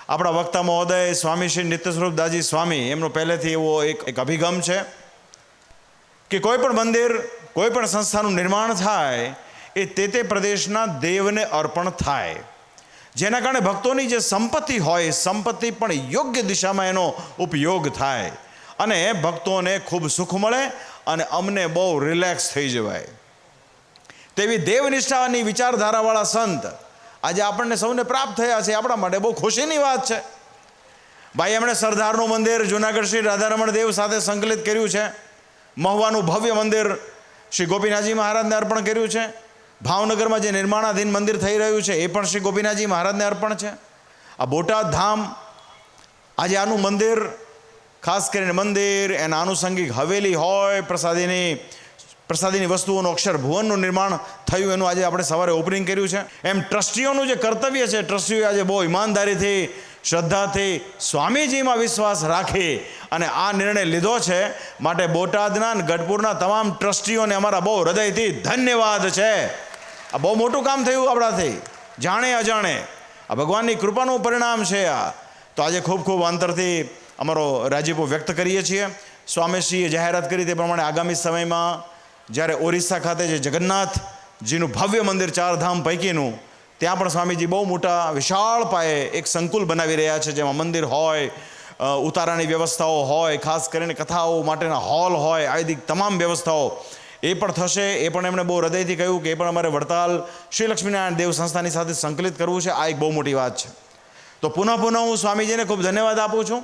આપણા વક્તા મહોદય સ્વામી શ્રી નિત્યસ્વરૂપદાસજી સ્વામી એમનો પહેલેથી એવો એક અભિગમ છે કે કોઈ પણ મંદિર, કોઈ પણ સંસ્થાનું નિર્માણ થાય એ તે પ્રદેશના દેવને અર્પણ થાય, જેના કારણે ભક્તોની જે સંપત્તિ હોય સંપત્તિ પણ યોગ્ય દિશામાં એનો ઉપયોગ થાય અને ભક્તોને ખૂબ સુખ મળે અને અમને બહુ રિલેક્સ થઈ જવાય. તેવી દેવનિષ્ઠાની વિચારધારાવાળા સંત આજે આપણને સૌને પ્રાપ્ત થયા છે. આપણા માટે બહુ ખુશીની વાત છે. ભાઈ એમણે સરદારનું મંદિર જૂનાગઢ શ્રી રાધારમણ દેવ સાથે સંકલિત કર્યું છે. મહુવાનું ભવ્ય મંદિર શ્રી ગોપીનાથજી મહારાજને અર્પણ કર્યું છે. ભાવનગરમાં જે નિર્માણાધીન મંદિર થઈ રહ્યું છે એ પણ શ્રી ગોપીનાથજી મહારાજને અર્પણ છે. આ બોટાદ ધામ, આજે આનું મંદિર, ખાસ કરીને મંદિર, એના આનુષંગિક હવેલી હોય, પ્રસાદીની વસ્તુઓનું અક્ષર ભુવનનું નિર્માણ થયું, એનું આજે આપણે સવારે ઓપનિંગ કર્યું છે. એમ ટ્રસ્ટીઓનું જે કર્તવ્ય છે, ટ્રસ્ટીઓએ આજે બહુ ઈમાનદારીથી, શ્રદ્ધાથી, સ્વામીજીમાં વિશ્વાસ રાખી અને આ નિર્ણય લીધો છે. માટે બોટાદના અને ગઢપુરના તમામ ટ્રસ્ટીઓને અમારા બહુ હૃદયથી ધન્યવાદ છે. આ બહુ મોટું કામ થયું આપણાથી, જાણે અજાણે. આ ભગવાનની કૃપાનું પરિણામ છે આ. તો આજે ખૂબ ખૂબ અંતરથી અમારો રાજીપો વ્યક્ત કરીએ છીએ. સ્વામીશ્રીએ જાહેરાત કરી તે પ્રમાણે આગામી સમયમાં જ્યારે ઓરિસ્સા ખાતે જે જગન્નાથજીનું ભવ્ય મંદિર 4 ધામ પૈકીનું, ત્યાં પણ સ્વામીજી બહુ મોટા વિશાળ પાયે એક સંકુલ બનાવી રહ્યા છે, જેમાં મંદિર હોય, ઉતારાની વ્યવસ્થાઓ હોય, ખાસ કરીને કથાઓ માટેના હોલ હોય, આવી તમામ વ્યવસ્થાઓ એ પણ થશે. એ પણ એમણે બહુ હૃદયથી કહ્યું કે એ પણ અમારે વડતાલ શ્રી લક્ષ્મીનારાયણ દેવ સંસ્થાની સાથે સંકલિત કરવું છે. આ એક બહુ મોટી વાત છે. તો પુનઃ હું સ્વામીજીને ખૂબ ધન્યવાદ આપું છું.